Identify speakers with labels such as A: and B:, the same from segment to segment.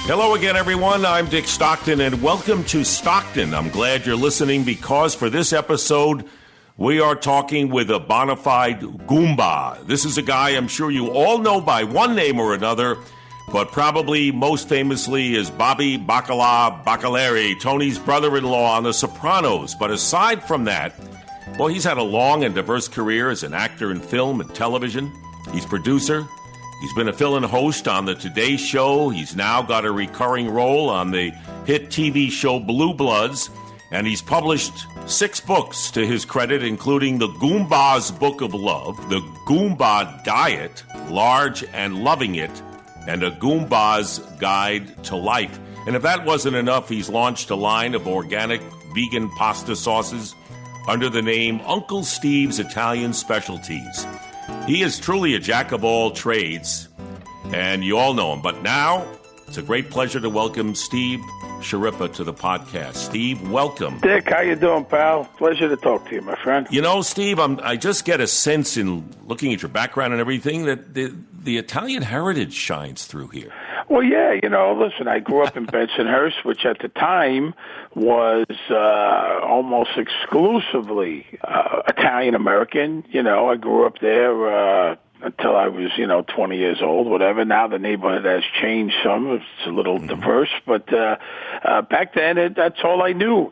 A: Hello again, everyone. I'm Dick Stockton, and welcome to Stockton. I'm glad you're listening because for this episode, we are talking with a bonafide Goomba. This is a guy I'm sure you all know by one name or another, but probably most famously is Bobby Bacala Baccalieri, Tony's brother-in-law on The Sopranos. But aside from that, well, he's had a long and diverse career as an actor in film and television. He's producer. He's been a fill-in host on the Today Show. He's now got a recurring role on the hit TV show Blue Bloods. And he's published 6 books to his credit, including The Goomba's Book of Love, The Goomba Diet, Large and Loving It, and A Goomba's Guide to Life. And if that wasn't enough, he's launched a line of organic vegan pasta sauces under the name Uncle Steve's Italian Specialties. He is truly a jack of all trades, and you all know him. But now, it's a great pleasure to welcome Steve Schirripa to the podcast. Steve, welcome.
B: Dick, how you doing, pal? Pleasure to talk to you, my friend.
A: You know, Steve, I just get a sense in looking at your background and everything that the Italian heritage shines through here.
B: Well, yeah, listen, I grew up in Bensonhurst, which at the time was almost exclusively Italian-American. I grew up there until I was, 20 years old, whatever. Now the neighborhood has changed some. It's a little diverse, but back then that's all I knew,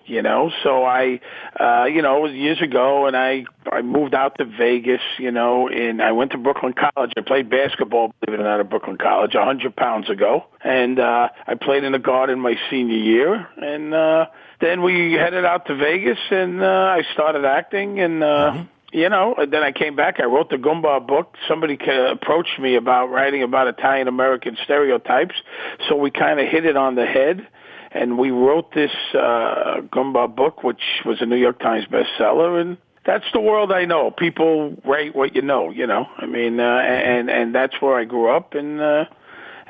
B: So I, it was years ago, and I moved out to Vegas, and I went to Brooklyn College. I played basketball, believe it or not, at Brooklyn College 100 pounds ago, and I played in the Garden my senior year, and then we headed out to Vegas, and I started acting, and then I came back. I wrote the Goomba book. Somebody approached me about writing about Italian-American stereotypes, so we kind of hit it on the head, and we wrote this Goomba book, which was a New York Times bestseller, and that's the world I know. People write what you know, I mean, and that's where I grew up, and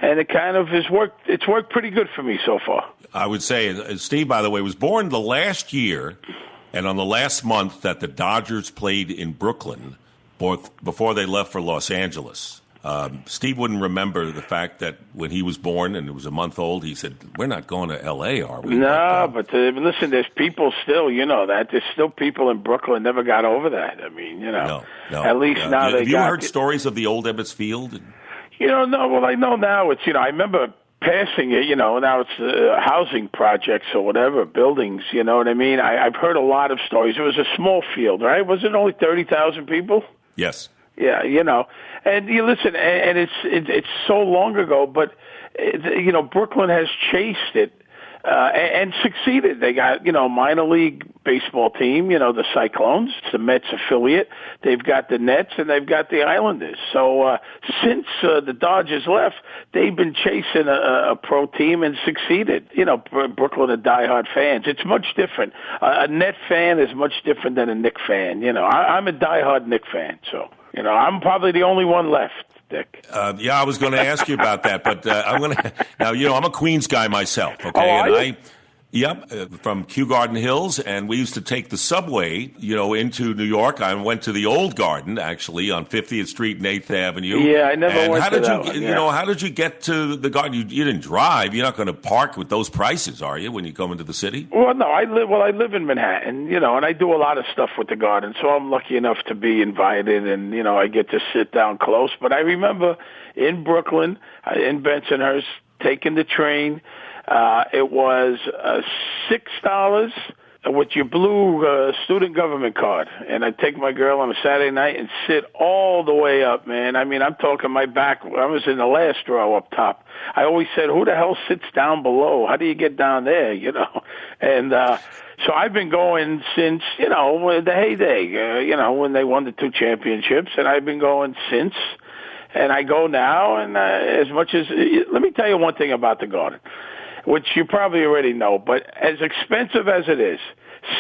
B: it kind of has worked. It's worked pretty good for me so far.
A: I would say, Steve, by the way, was born the last year and on the last month that the Dodgers played in Brooklyn before they left for Los Angeles. Steve wouldn't remember the fact that when he was born and it was a month old, he said, "We're not going to L.A., are we?"
B: No, but listen, there's people still, that. There's still people in Brooklyn never got over that. I mean,
A: No.
B: At least now they got...
A: Have you heard stories of the old Ebbets Field?
B: No, well, I know now it's, I remember passing it, now it's housing projects or whatever, buildings, you know what I mean? I've heard a lot of stories. It was a small field, right? Was it only 30,000 people?
A: Yes.
B: Yeah, and you listen, and it's so long ago, but, Brooklyn has chased it. And succeeded. They got, minor league baseball team, the Cyclones, it's the Mets affiliate. They've got the Nets and they've got the Islanders. So since the Dodgers left, they've been chasing a pro team and succeeded. Brooklyn are diehard fans. It's much different. A Net fan is much different than a Knick fan. I'm a diehard Knick fan, so I'm probably the only one left. Dick.
A: I was going to ask you about that, but I'm going to now. I'm a Queens guy myself. Okay, from Kew Garden Hills, and we used to take the subway, into New York. I went to the Old Garden actually on 50th Street and 8th Avenue.
B: Yeah, I never went to that one.
A: How did you get to the Garden? You didn't drive. You're not going to park with those prices, are you, when you come into the city?
B: Well, no, I live in Manhattan, and I do a lot of stuff with the Garden, so I'm lucky enough to be invited, and I get to sit down close. But I remember in Brooklyn, in Bensonhurst, taking the train. It was $6 with your blue student government card. And I'd take my girl on a Saturday night and sit all the way up, man. I mean, I'm talking my back. I was in the last row up top. I always said, who the hell sits down below? How do you get down there, And so I've been going since, the heyday, when they won the 2 championships. And I've been going since. And I go now, and as much as... Let me tell you one thing about the Garden, which you probably already know, but as expensive as it is,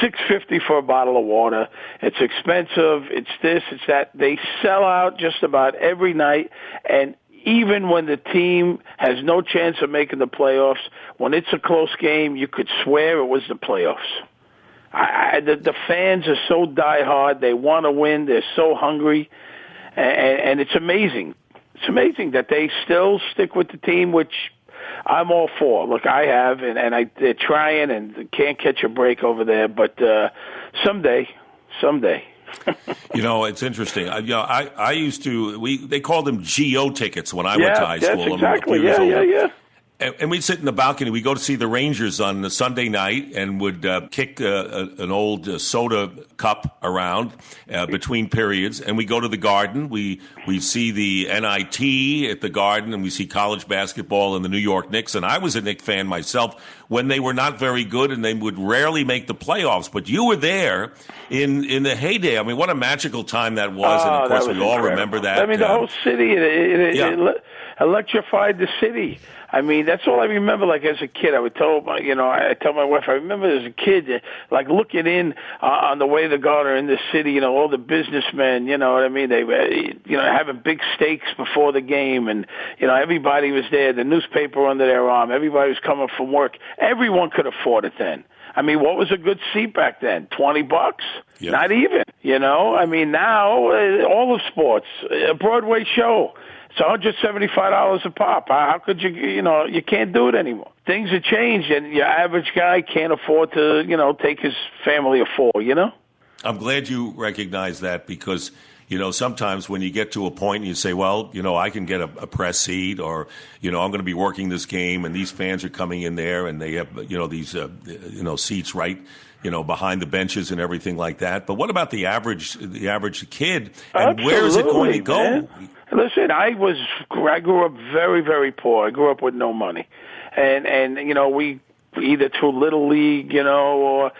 B: $6.50 for a bottle of water, it's expensive, it's this, it's that. They sell out just about every night, and even when the team has no chance of making the playoffs, when it's a close game, you could swear it was the playoffs. The fans are so diehard, they want to win, they're so hungry, and it's amazing. It's amazing that they still stick with the team, which I'm all for. Look, I have, and they're trying and can't catch a break over there. But someday.
A: It's interesting. I used to. They called them GO tickets when I went to high school.
B: Exactly. Yeah.
A: And we'd sit in the balcony. We'd go to see the Rangers on a Sunday night and would kick an old soda cup around between periods. And we go to the Garden. We see the NIT at the Garden, and we see college basketball and the New York Knicks. And I was a Knicks fan myself when they were not very good, and they would rarely make the playoffs. But you were there in the heyday. I mean, what a magical time that was. And, of course, we all remember that.
B: I mean, the whole city, it electrified the city. I mean, that's all I remember. Like as a kid, I would tell I tell my wife. I remember as a kid, like looking in on the way to Garden in the city. All the businessmen. You know what I mean? They were, having big steaks before the game, and everybody was there. The newspaper under their arm. Everybody was coming from work. Everyone could afford it then. I mean, what was a good seat back then? $20? Yep. Not even. I mean, now all of sports, a Broadway show. It's $175 a pop. How could you, you can't do it anymore. Things have changed, and your average guy can't afford to, take his family of four,
A: I'm glad you recognize that because, sometimes when you get to a point and you say, well, I can get a press seat or, I'm going to be working this game and these fans are coming in there and they have, these, seats right, behind the benches and everything like that. But what about the average kid and
B: Absolutely,
A: where is it going to go?
B: Man. Listen, I grew up very, very poor. I grew up with no money. And we either through Little League, or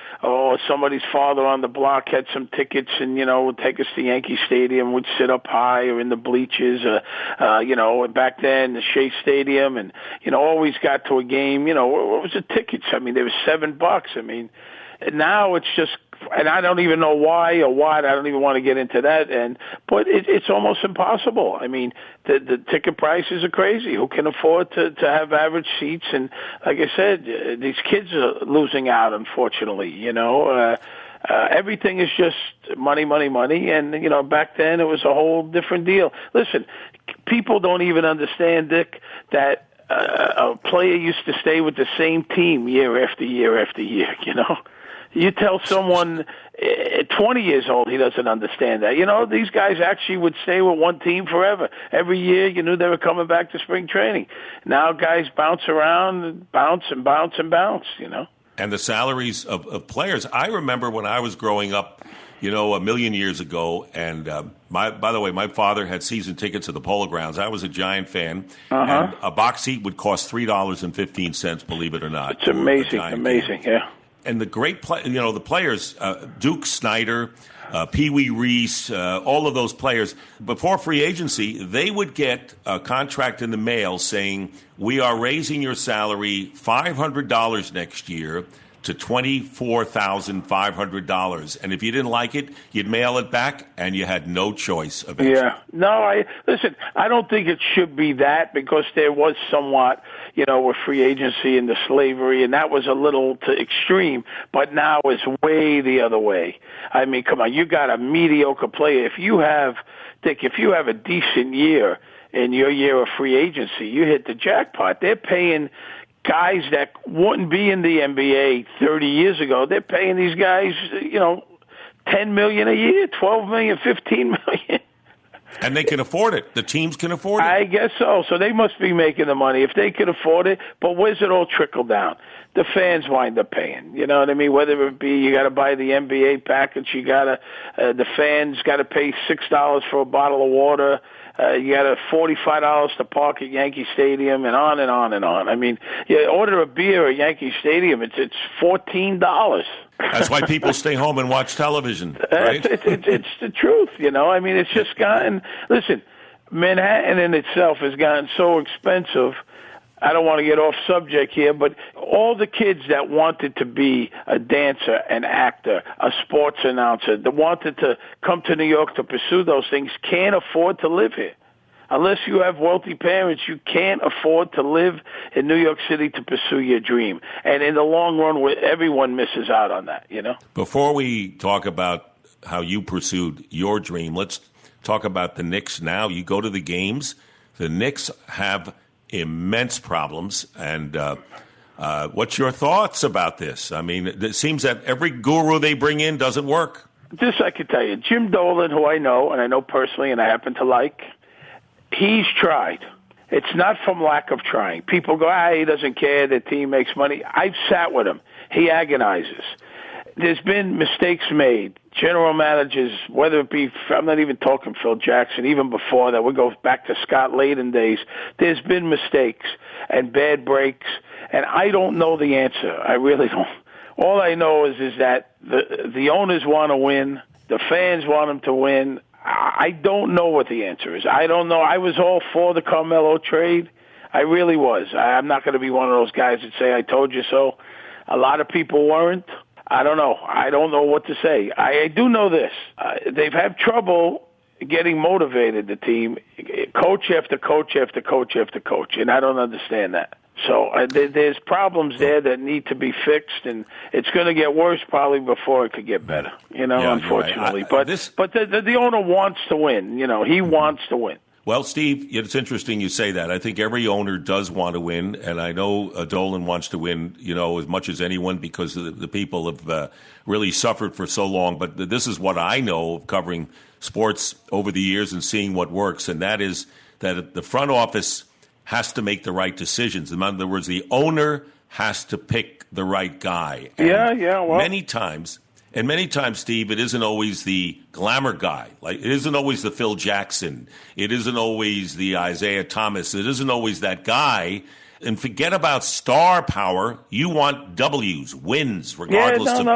B: somebody's father on the block had some tickets and, would take us to Yankee Stadium, would sit up high or in the bleachers, back then the Shea Stadium and, always got to a game, what was the tickets? I mean, they were $7. I mean, now it's just, and I don't even know why or what. I don't even want to get into that. But it's almost impossible. I mean, the ticket prices are crazy. Who can afford to have average seats? And like I said, these kids are losing out, unfortunately. Everything is just money. And, back then it was a whole different deal. Listen, people don't even understand, Dick, that a player used to stay with the same team year after year after year, You tell someone at 20 years old, he doesn't understand that. These guys actually would stay with one team forever. Every year, you knew they were coming back to spring training. Now guys bounce around, and bounce.
A: And the salaries of players. I remember when I was growing up, a million years ago, and by the way, my father had season tickets to the Polo Grounds. I was a Giant fan, and a box seat would cost $3.15, believe it or not.
B: It's amazing, yeah.
A: And the great the players, Duke Snyder, Pee Wee Reese, all of those players, before free agency, they would get a contract in the mail saying, we are raising your salary $500 next year to $24,500. And if you didn't like it, you'd mail it back, and you had no choice eventually.
B: Yeah. No, I don't think it should be that because there was somewhat, with free agency and the slavery, and that was a little too extreme. But now it's way the other way. I mean, come on, you got a mediocre player. If you have a decent year in your year of free agency, you hit the jackpot. They're paying guys that wouldn't be in the NBA 30 years ago. They're paying these guys, $10 million a year, $12 million, $15 million.
A: And they can afford it. The teams can afford it.
B: I guess so. So they must be making the money if they can afford it. But where's it all trickle down? The fans wind up paying. You know what I mean? Whether it be you got to buy the NBA package, you got to the fans got to pay $6 for a bottle of water. You got $45 to park at Yankee Stadium, and on and on and on. I mean, you order a beer at Yankee Stadium, it's $14.
A: That's why people stay home and watch television, right?
B: It's the truth, I mean, it's just gotten. Listen, Manhattan in itself has gotten so expensive. I don't want to get off subject here, but all the kids that wanted to be a dancer, an actor, a sports announcer, that wanted to come to New York to pursue those things can't afford to live here. Unless you have wealthy parents, you can't afford to live in New York City to pursue your dream. And in the long run, everyone misses out on that,
A: Before we talk about how you pursued your dream, let's talk about the Knicks now. You go to the games. The Knicks have immense problems. And what's your thoughts about this? I mean, it seems that every guru they bring in doesn't work.
B: This I can tell you. Jim Dolan, who I know, and I know personally, and I happen to like, he's tried. It's not from lack of trying. People go, he doesn't care, the team makes money. I've sat with him. He agonizes. There's been mistakes made. General managers, whether it be, I'm not even talking Phil Jackson, even before that, we go back to Scott Layden days, there's been mistakes and bad breaks, and I don't know the answer. I really don't. All I know is that the owners want to win, the fans want them to win. I don't know what the answer is. I don't know. I was all for the Carmelo trade. I really was. I'm not going to be one of those guys that say, I told you so. A lot of people weren't. I don't know. I don't know what to say. I do know this. They've had trouble getting motivated, the team, coach after coach after coach after coach, and I don't understand that. So there's problems there that need to be fixed, and it's going to get worse probably before it could get better, unfortunately.
A: Right.
B: But the owner wants to win. He wants to win.
A: Well, Steve, it's interesting you say that. I think every owner does want to win, and I know Dolan wants to win, as much as anyone because the people have really suffered for so long. But this is what I know of covering sports over the years and seeing what works, and that is that the front office has to make the right decisions. In other words, the owner has to pick the right guy. And
B: well,
A: many times, Steve, it isn't always the glamour guy. Like, it isn't always the Phil Jackson. It isn't always the Isaiah Thomas. It isn't always that guy. And forget about star power. You want W's, wins, regardless.
B: Listen,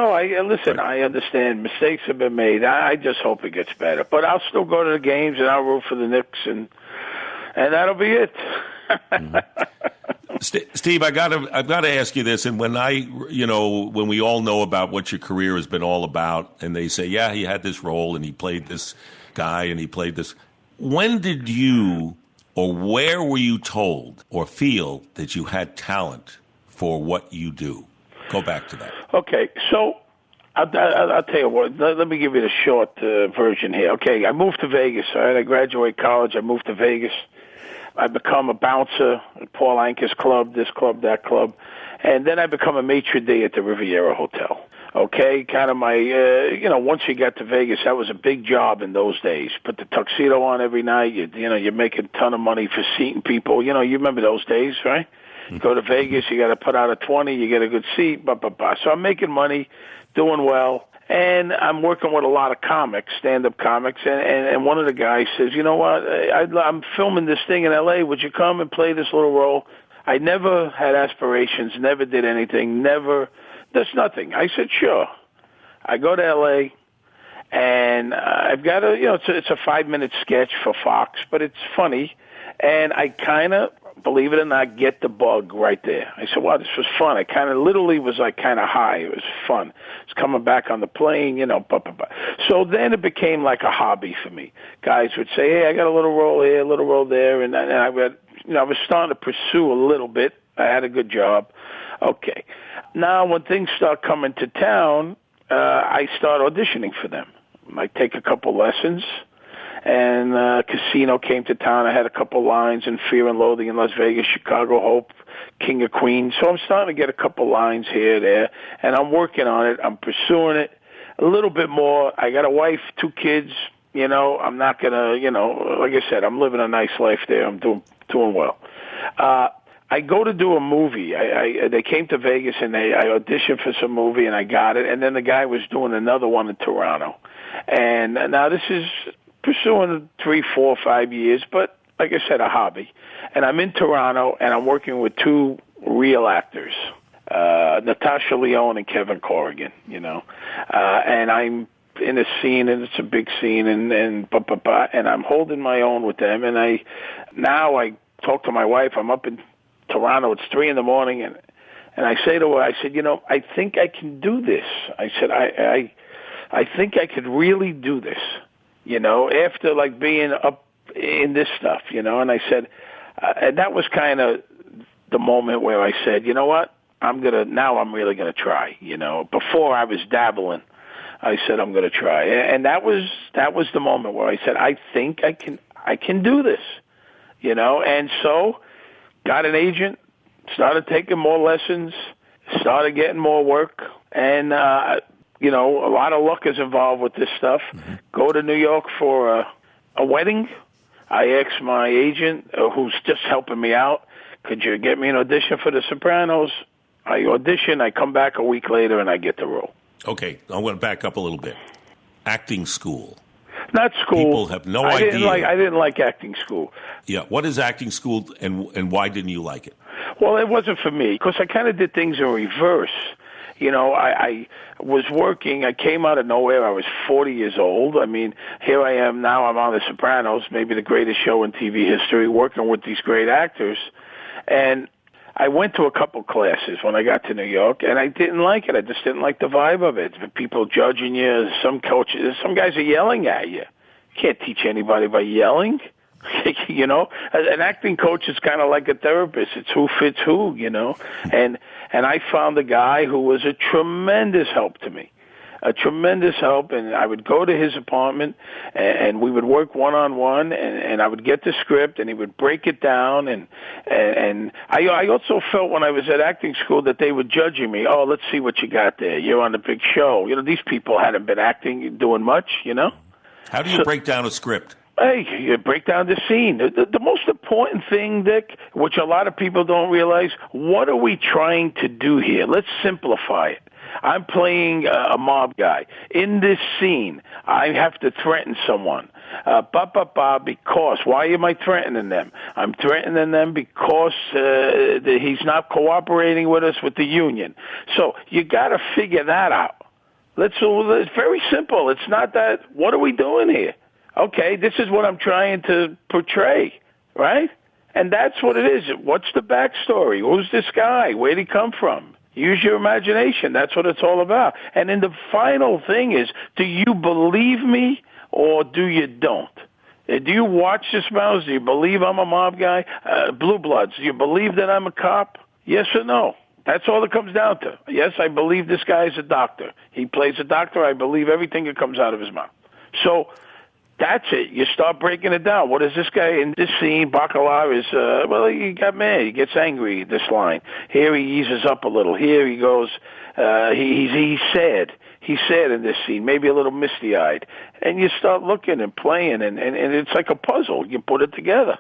B: I understand. Mistakes have been made. I just hope it gets better. But I'll still go to the games, and I'll root for the Knicks, and that'll be it.
A: Steve, I've got to ask you this. And when when we all know about what your career has been all about, and they say, yeah, he had this role and he played this guy and he played this. When did you, or where were you told or feel that you had talent for what you do? Go back to that.
B: Okay, so I'll tell you what. Let me give you the short version here. Okay, I moved to Vegas. All right, I graduated college. I moved to Vegas. I become a bouncer at Paul Anka's club, this club, that club. And then I become a maitre d' at the Riviera Hotel. Okay, kind of my, once you got to Vegas, that was a big job in those days. Put the tuxedo on every night. You're making a ton of money for seating people. You remember those days, right? Mm-hmm. Go to Vegas, you got to put out a 20, you get a good seat, blah, blah, blah. So I'm making money, doing well. And I'm working with a lot of comics, stand-up comics, and one of the guys says, you know what, I'm filming this thing in L.A., would you come and play this little role? I never had aspirations, never did anything, there's nothing. I said, sure. I go to L.A., and I've got it's a 5-minute sketch for Fox, but it's funny, and I kind of, believe it or not, get the bug right there. I said, wow, this was fun. I kind of literally was like kind of high. It was fun. It's coming back on the plane, blah, blah, blah. So then it became like a hobby for me. Guys would say, hey, I got a little role here, a little role there. And I was starting to pursue a little bit. I had a good job. Okay. Now when things start coming to town, I start auditioning for them. I take a couple lessons. And Casino came to town. I had a couple lines in Fear and Loathing in Las Vegas, Chicago Hope, King of Queens. So I'm starting to get a couple lines here, there, and I'm working on it. I'm pursuing it a little bit more. I got a wife, 2 kids. I'm not going to, like I said, I'm living a nice life there. I'm doing well. I go to do a movie. They came to Vegas, and I auditioned for some movie, and I got it. And then the guy was doing another one in Toronto. And now this is pursuing 3, 4, 5 years, but like I said, a hobby. And I'm in Toronto, and I'm working with 2 real actors, Natasha Lyonne and Kevin Corrigan, and I'm in a scene, and it's a big scene, and I'm holding my own with them. And I talk to my wife. I'm up in Toronto. It's 3 a.m, and I say to her, I said, I think I can do this. I said, I think I could really do this. After like being up in this stuff, and I said, and that was kind of the moment where I said, you know what, I'm really going to try, before I was dabbling, I said, I'm going to try. And that was the moment where I said, I think I can do this, and so got an agent, started taking more lessons, started getting more work, and, a lot of luck is involved with this stuff. Mm-hmm. Go to New York for a wedding. I asked my agent, who's just helping me out, could you get me an audition for The Sopranos? I audition, I come back a week later, and I get the role.
A: Okay, I want to back up a little bit. Acting school.
B: Not school.
A: People have no idea.
B: I didn't like acting school.
A: Yeah, what is acting school, and why didn't you like it?
B: Well, it wasn't for me, because I kind of did things in reverse. I was working. I came out of nowhere. I was 40 years old. I mean, here I am now. I'm on The Sopranos, maybe the greatest show in TV history, working with these great actors. And I went to a couple classes when I got to New York, and I didn't like it. I just didn't like the vibe of it. People judging you. Some coaches, some guys are yelling at you. You can't teach anybody by yelling. An acting coach is kind of like a therapist. It's who fits who, And I found a guy who was a tremendous help to me. A tremendous help, and I would go to his apartment, and we would work one-on-one, and I would get the script, and he would break it down, and I also felt when I was at acting school that they were judging me. Oh, let's see what you got there. You're on the big show. These people hadn't been acting, doing much,
A: How do you break down a script?
B: Hey, you break down the scene. The most important thing, Dick, which a lot of people don't realize, what are we trying to do here? Let's simplify it. I'm playing a mob guy. In this scene, I have to threaten someone. Because. Why am I threatening them? I'm threatening them because he's not cooperating with us with the union. So you got to figure that out. It's very simple. It's not that, what are we doing here? Okay, this is what I'm trying to portray, right? And that's what it is. What's the backstory? Who's this guy? Where'd he come from? Use your imagination. That's what it's all about. And then the final thing is, do you believe me or do you don't? Do you watch The Sopranos? Do you believe I'm a mob guy? Blue Bloods, do you believe that I'm a cop? Yes or no? That's all it comes down to. Yes, I believe this guy is a doctor. He plays a doctor. I believe everything that comes out of his mouth. So that's it. You start breaking it down. What is this guy in this scene? Bacala is, he got mad. He gets angry, this line. Here he eases up a little. Here he goes, he's sad. He's sad in this scene, maybe a little misty-eyed. And you start looking and playing, and it's like a puzzle. You put it together.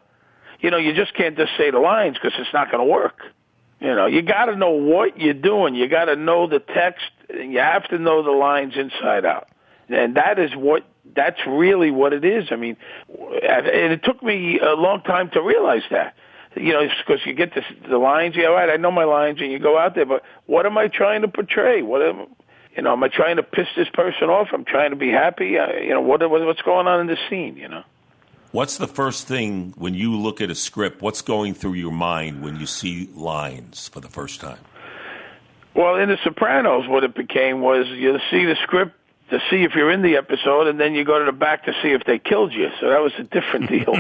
B: You just can't just say the lines because it's not going to work. You got to know what you're doing. You got to know the text. And you have to know the lines inside out. And that's really what it is. I mean, and it took me a long time to realize that. Because you get the lines. Yeah, right, I know my lines, and you go out there. But what am I trying to portray? Am I trying to piss this person off? I'm trying to be happy. What's going on in the scene?
A: What's the first thing when you look at a script? What's going through your mind when you see lines for the first time?
B: Well, in The Sopranos, what it became was you see the script to see if you're in the episode, and then you go to the back to see if they killed you. So that was a different deal,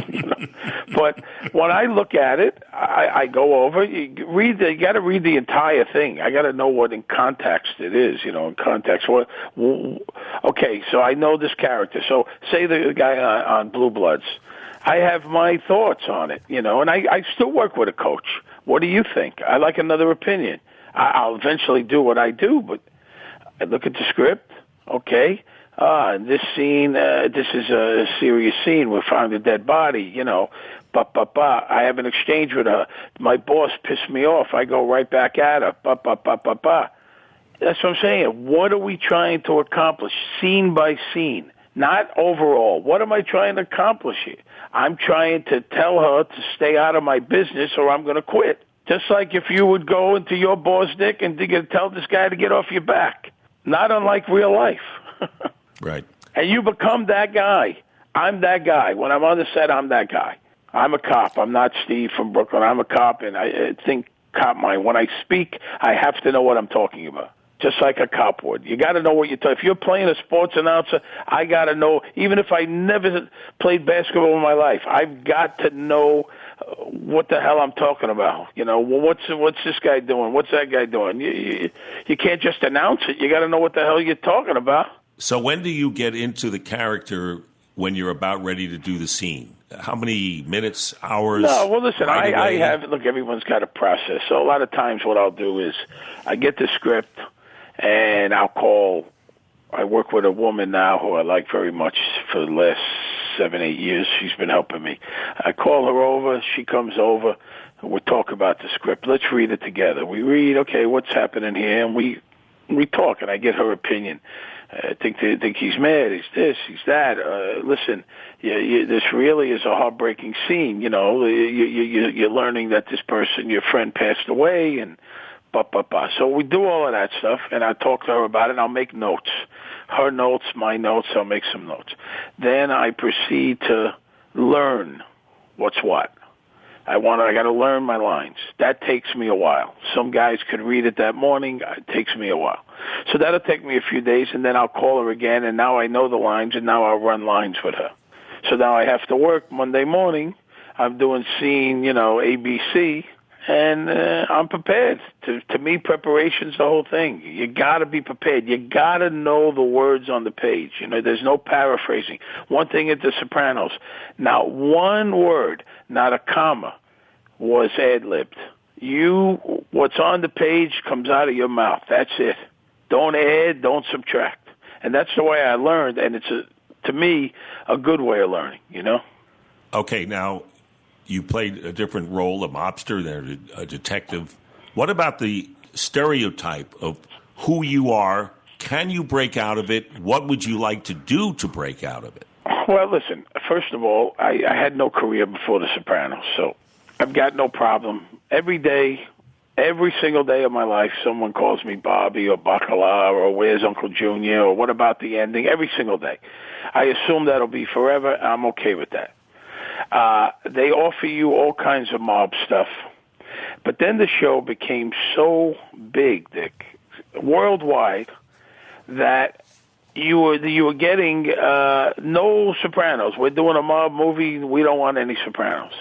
B: But when I look at it, I go over. You got to read the entire thing. I got to know what in context it is. In context. Okay, so I know this character. So say the guy on Blue Bloods. I have my thoughts on it, and I still work with a coach. What do you think? I like another opinion. I'll eventually do what I do, but I look at the script. Okay, this scene, this is a serious scene. We found a dead body, I have an exchange with her. My boss pissed me off. I go right back at her. That's what I'm saying. What are we trying to accomplish, scene by scene, not overall? What am I trying to accomplish here? I'm trying to tell her to stay out of my business or I'm going to quit. Just like if you would go into your boss, Dick, and tell this guy to get off your back. Not unlike real life.
A: Right.
B: And you become that guy. I'm that guy. When I'm on the set, I'm that guy. I'm a cop. I'm not Steve from Brooklyn. I'm a cop, and I think cop mind. When I speak, I have to know what I'm talking about, just like a cop would. You got to know what you're talking. If you're playing a sports announcer, I got to know, even if I never played basketball in my life, I've got to know what the hell I'm talking about. What's this guy doing? What's that guy doing? You can't just announce it. You got to know what the hell you're talking about.
A: So when do you get into the character when you're about ready to do the scene? How many minutes, hours?
B: No, well, listen,
A: right
B: I
A: away?
B: have, look, everyone's got a process. So a lot of times what I'll do is I get the script and I work with a woman now who I like very much for the last 7-8 years. She's been helping me. I call her over. She comes over. We talk about the script. Let's read it together. We read, okay, what's happening here? And we talk, and I get her opinion. I think he's mad. He's this. He's that. Listen, this really is a heartbreaking scene. You know, you're learning that this person, your friend, passed away, and So we do all of that stuff, and I talk to her about it, and I'll make notes. Her notes, my notes, I'll make some notes. Then I proceed to learn what's what. I got to learn my lines. That takes me a while. Some guys could read it that morning. It takes me a while. So that'll take me a few days, and then I'll call her again, and now I know the lines, and now I'll run lines with her. So now I have to work Monday morning. I'm doing scene, ABC, and I'm prepared. To me, preparation's the whole thing. You got to be prepared. You got to know the words on the page. There's no paraphrasing. One thing at The Sopranos, not one word, not a comma, was ad-libbed. What's on the page comes out of your mouth. That's it. Don't add, don't subtract. And that's the way I learned, and it's, to me, a good way of learning,
A: Okay, now, you played a different role, a mobster, then a detective. What about the stereotype of who you are? Can you break out of it? What would you like to do to break out of it?
B: Well, listen, first of all, I had no career before The Sopranos, so I've got no problem. Every single day of my life, someone calls me Bobby or Bacala or where's Uncle Junior or what about the ending? Every single day. I assume that'll be forever. I'm okay with that. They offer you all kinds of mob stuff. But then the show became so big, Dick, worldwide, that you were getting no Sopranos. We're doing a mob movie. We don't want any Sopranos.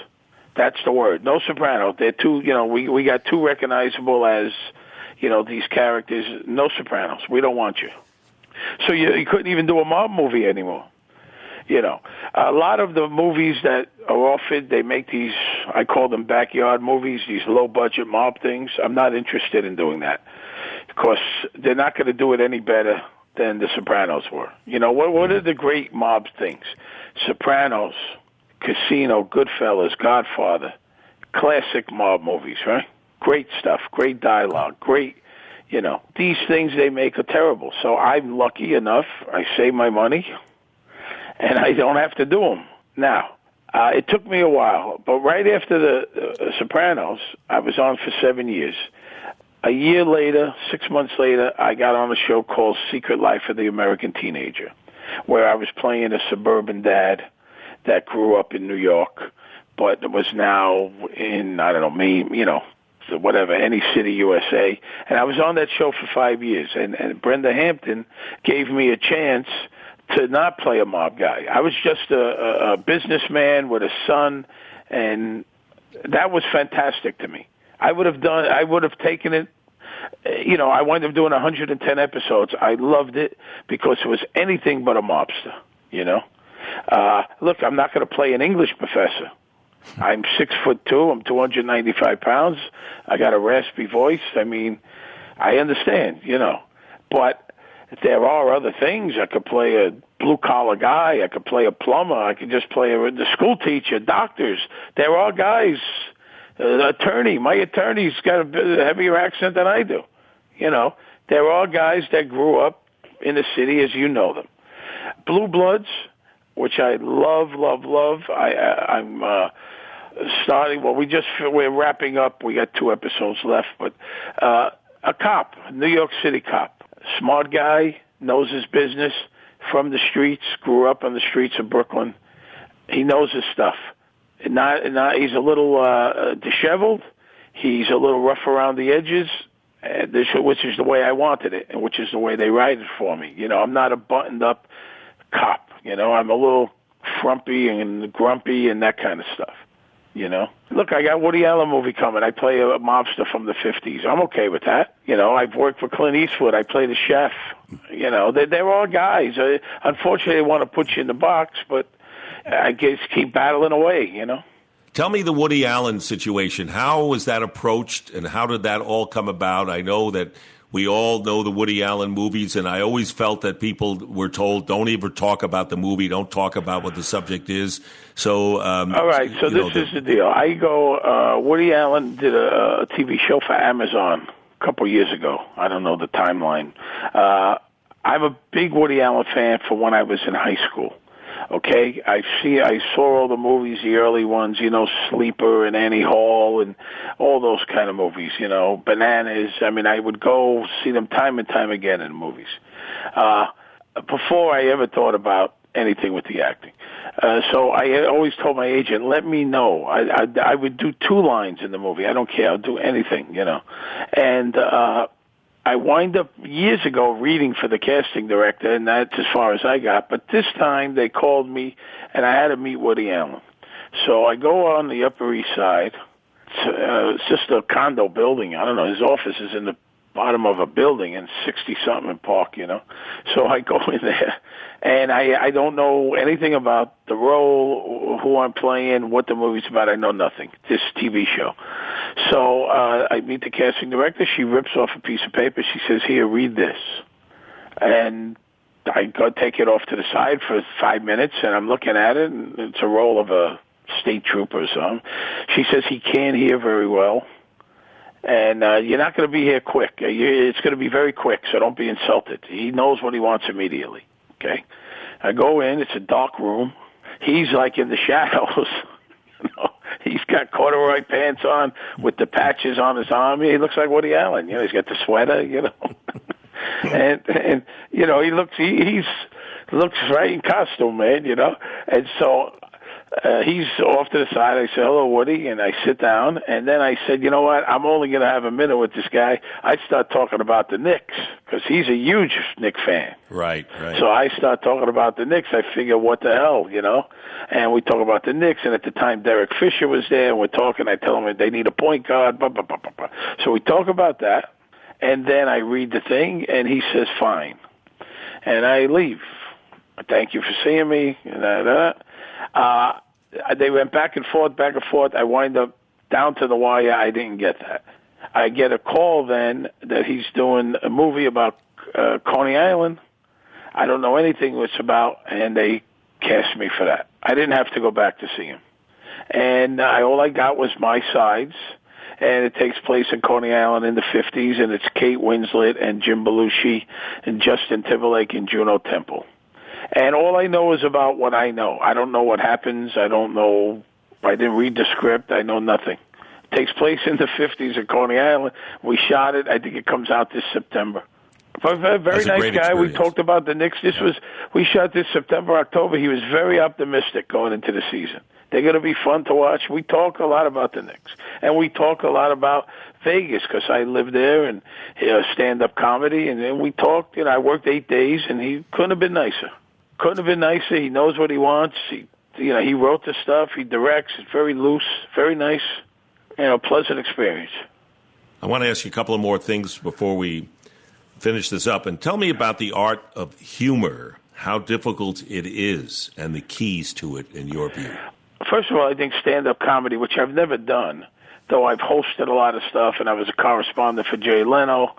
B: That's the word. No Sopranos. They're too, we got too recognizable as, these characters. No Sopranos. We don't want you. So you couldn't even do a mob movie anymore. A lot of the movies that are offered, they make these, I call them backyard movies, these low-budget mob things. I'm not interested in doing that because they're not going to do it any better than The Sopranos were. What are the great mob things? Sopranos, Casino, Goodfellas, Godfather, classic mob movies, right? Great stuff, great dialogue, great, these things they make are terrible. So I'm lucky enough, I save my money, and I don't have to do them. Now, it took me a while, but right after the Sopranos, I was on for 7 years. A year later, 6 months later, I got on a show called Secret Life of the American Teenager, where I was playing a suburban dad that grew up in New York, but was now in, I don't know, Maine, whatever, any city, USA. And I was on that show for 5 years, and Brenda Hampton gave me a chance to not play a mob guy. I was just a businessman with a son, and that was fantastic to me. I would have taken it. I wound up doing 110 episodes. I loved it because it was anything but a mobster, Look, I'm not going to play an English professor. I'm 6'2". I'm 295 pounds. I got a raspy voice. I mean, I understand, but there are other things. I could play a blue-collar guy. I could play a plumber. I could just play the school teacher, doctors. There are guys, attorney. My attorney's got a heavier accent than I do. There are guys that grew up in the city as you know them. Blue Bloods, which I love. I'm starting. Well, we're wrapping up. We got 2 episodes left, but a cop, New York City cop. Smart guy, knows his business, from the streets, grew up on the streets of Brooklyn. He knows his stuff. He's a little disheveled. He's a little rough around the edges, which is the way I wanted it, and which is the way they write it for me. I'm not a buttoned-up cop. I'm a little frumpy and grumpy and that kind of stuff. Look, I got Woody Allen movie coming. I play a mobster from the 50s. I'm okay with that. I've worked for Clint Eastwood. I play the chef. They're all guys. Unfortunately, they want to put you in the box, but, I guess keep battling away,
A: Tell me the Woody Allen situation. How was that approached, and how did that all come about? I know that we all know the Woody Allen movies, and I always felt that people were told, don't ever talk about the movie, don't talk about what the subject is. So,
B: all right, so this is the deal. I go, Woody Allen did a TV show for Amazon a couple years ago. I don't know the timeline. I'm a big Woody Allen fan from when I was in high school. Okay, I saw all the movies, the early ones, Sleeper and Annie Hall and all those kind of movies, Bananas. I mean, I would go see them time and time again in movies. Before I ever thought about anything with the acting. So I always told my agent, let me know. I would do 2 lines in the movie. I don't care. I'll do anything, And I wind up years ago reading for the casting director, and that's as far as I got. But this time they called me, and I had to meet Woody Allen. So I go on the Upper East Side. It's just a condo building. I don't know. His office is in the bottom of a building in 60-something Park, So I go in there, and I don't know anything about the role, who I'm playing, what the movie's about. I know nothing. This TV show. So I meet the casting director. She rips off a piece of paper. She says, here, read this. And I go take it off to the side for 5 minutes, and I'm looking at it, and it's a role of a state trooper or something. She says he can't hear very well. And you're not going to be here quick. It's going to be very quick, so don't be insulted. He knows what he wants immediately, okay? I go in. It's a dark room. He's like in the shadows. He's got corduroy pants on with the patches on his arm. He looks like Woody Allen. He's got the sweater, and he looks right in costume, man, And so he's off to the side. I said, hello, Woody, and I sit down. And then I said, you know what? I'm only going to have a minute with this guy. I start talking about the Knicks because he's a huge Knicks fan.
A: Right.
B: So I start talking about the Knicks. I figure, what the hell, And we talk about the Knicks. And at the time, Derek Fisher was there, and we're talking. I tell him they need a point guard. Blah, blah, blah, blah, blah. So we talk about that. And then I read the thing, and he says, fine. And I leave. Thank you for seeing me. They went back and forth. I wind up down to the wire. I didn't get that. I get a call then that he's doing a movie about Coney Island. I don't know anything what it's about, and they cast me for that. I didn't have to go back to see him. And all I got was My Sides, and it takes place in Coney Island in the 50s, and it's Kate Winslet and Jim Belushi and Justin Timberlake and Juno Temple. And all I know is about what I know. I don't know what happens. I don't know. I didn't read the script. I know nothing. It takes place in the 50s at Coney Island. We shot it. I think it comes out this September. Very nice guy. We talked about the Knicks. We shot this September, October. He was very optimistic going into the season. They're going to be fun to watch. We talk a lot about the Knicks. And we talk a lot about Vegas because I lived there and stand-up comedy. And then we talked. I worked 8 days, and he couldn't have been nicer. Couldn't have been nicer. He knows what he wants. He wrote the stuff. He directs. It's very loose, very nice, pleasant experience.
A: I want to ask you a couple of more things before we finish this up. And tell me about the art of humor, how difficult it is, and the keys to it in your view.
B: First of all, I think stand-up comedy, which I've never done, though I've hosted a lot of stuff, and I was a correspondent for Jay Leno.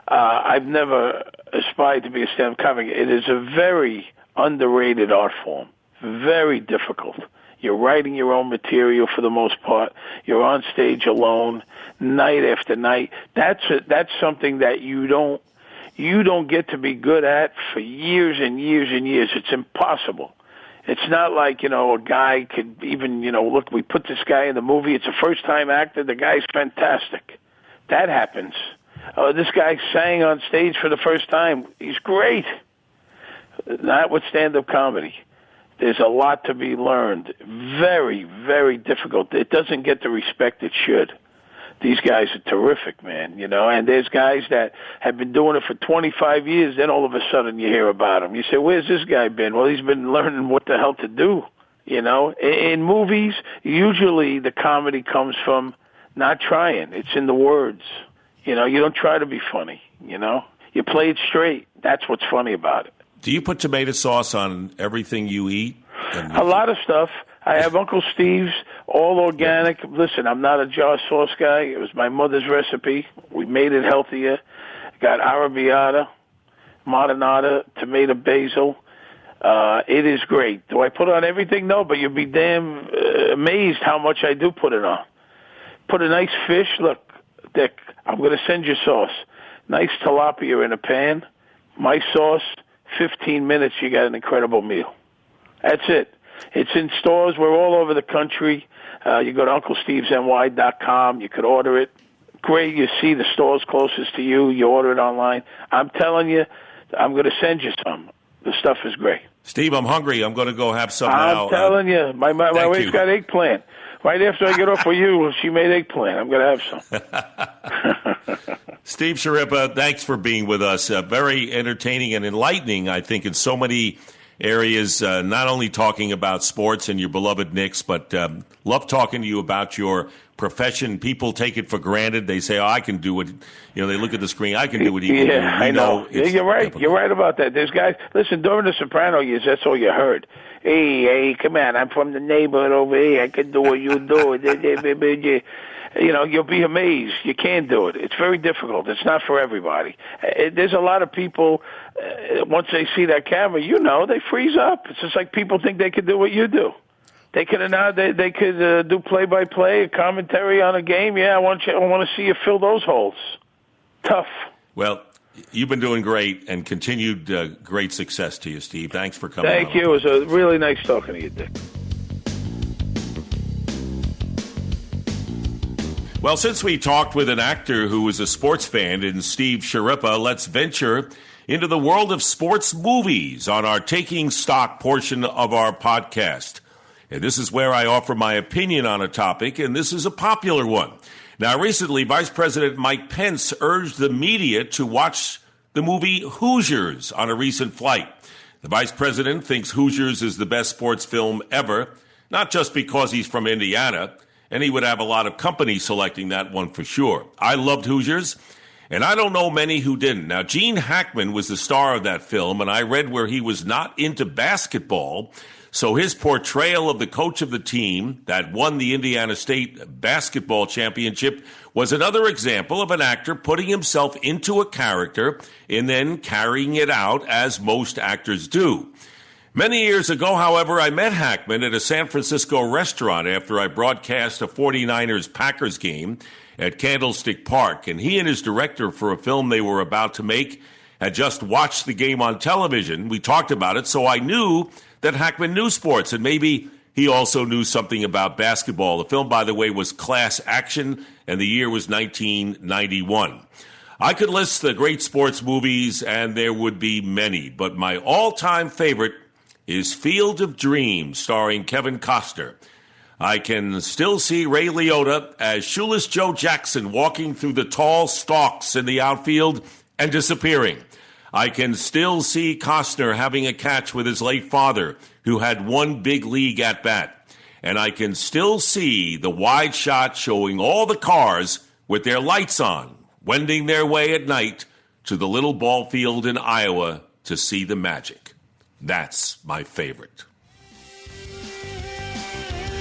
B: I've never aspired to be a stand-up comic. It is a very underrated art form, very difficult. You're writing your own material for the most part. You're on stage alone, night after night. That's something that you don't get to be good at for years and years and years. It's impossible. It's not like, a guy could even, look, we put this guy in the movie. It's a first-time actor. The guy's fantastic. That happens. This guy sang on stage for the first time. He's great. Not with stand-up comedy. There's a lot to be learned. Very, very difficult. It doesn't get the respect it should. These guys are terrific, man, and there's guys that have been doing it for 25 years, then all of a sudden you hear about them. You say, where's this guy been? Well, he's been learning what the hell to do, In movies, usually the comedy comes from not trying. It's in the words. You don't try to be funny, You play it straight. That's what's funny about it.
A: Do you put tomato sauce on everything you eat?
B: A lot of stuff. I have Uncle Steve's, all organic. Listen, I'm not a jar sauce guy. It was my mother's recipe. We made it healthier. Got arrabbiata, marinara, tomato basil. It is great. Do I put on everything? No, but you'll be damn amazed how much I do put it on. Put a nice fish. Look, Dick, I'm going to send you sauce. Nice tilapia in a pan. My sauce, 15 minutes, you got an incredible meal. That's it. It's in stores. We're all over the country. You go to UncleStevesNY.com. You could order it. Great. You see the stores closest to you. You order it online. I'm telling you, I'm going to send you some. The stuff is great.
A: Steve, I'm hungry. I'm going to go have some now.
B: I'm telling you. My wife's got eggplant. Right after I get off with you, she made eggplant. I'm going to have some.
A: Steve Schirripa, thanks for being with us. Very entertaining and enlightening, I think, in so many areas, not only talking about sports and your beloved Knicks, but love talking to you about your profession. People take it for granted. They say, I can do it. You know, they look at the screen, I can do it.
B: Yeah, I know. You're right. Difficult. You're right about that. There's guys, listen, during the Soprano years, that's all you heard. Hey, come on, I'm from the neighborhood over here. I can do what you do. You know, you'll be amazed. You can't do it. It's very difficult. It's not for everybody. There's a lot of people, once they see that camera, they freeze up. It's just like people think they could do what you do. They could do play-by-play, a commentary on a game. Yeah, I want to see you fill those holes. Tough.
A: Well, you've been doing great, and continued great success to you, Steve. Thanks for coming.
B: Thank you. It was a really nice talking to you, Dick.
A: Well, since we talked with an actor who is a sports fan in Steve Schirripa, let's venture into the world of sports movies on our Taking Stock portion of our podcast. And this is where I offer my opinion on a topic, and this is a popular one. Now, recently, Vice President Mike Pence urged the media to watch the movie Hoosiers on a recent flight. The Vice President thinks Hoosiers is the best sports film ever, not just because he's from Indiana, and he would have a lot of company selecting that one for sure. I loved Hoosiers, and I don't know many who didn't. Now, Gene Hackman was the star of that film, and I read where he was not into basketball, so his portrayal of the coach of the team that won the Indiana State basketball championship was another example of an actor putting himself into a character and then carrying it out as most actors do. Many years ago, however, I met Hackman at a San Francisco restaurant after I broadcast a 49ers-Packers game at Candlestick Park, and he and his director for a film they were about to make had just watched the game on television. We talked about it, so I knew that Hackman knew sports, and maybe he also knew something about basketball. The film, by the way, was Class Action, and the year was 1991. I could list the great sports movies, and there would be many, but my all-time favorite is Field of Dreams, starring Kevin Costner. I can still see Ray Liotta as Shoeless Joe Jackson walking through the tall stalks in the outfield and disappearing. I can still see Costner having a catch with his late father, who had one big league at-bat. And I can still see the wide shot showing all the cars with their lights on, wending their way at night to the little ball field in Iowa to see the Magic. That's my favorite.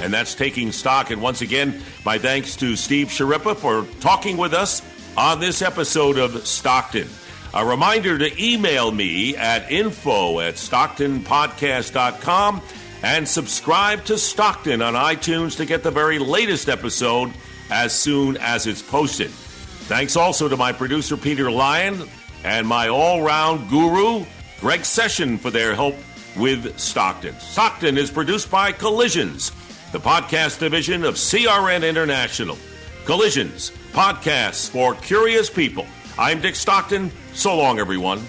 A: And that's Taking Stock. And once again, my thanks to Steve Schirripa for talking with us on this episode of Stockton. A reminder to email me at info@StocktonPodcast.com and subscribe to Stockton on iTunes to get the very latest episode as soon as it's posted. Thanks also to my producer, Peter Lyon, and my all-round guru, Greg Session, for their help with Stockton. Stockton is produced by Collisions, the podcast division of CRN International. Collisions, podcasts for curious people. I'm Dick Stockton. So long, everyone.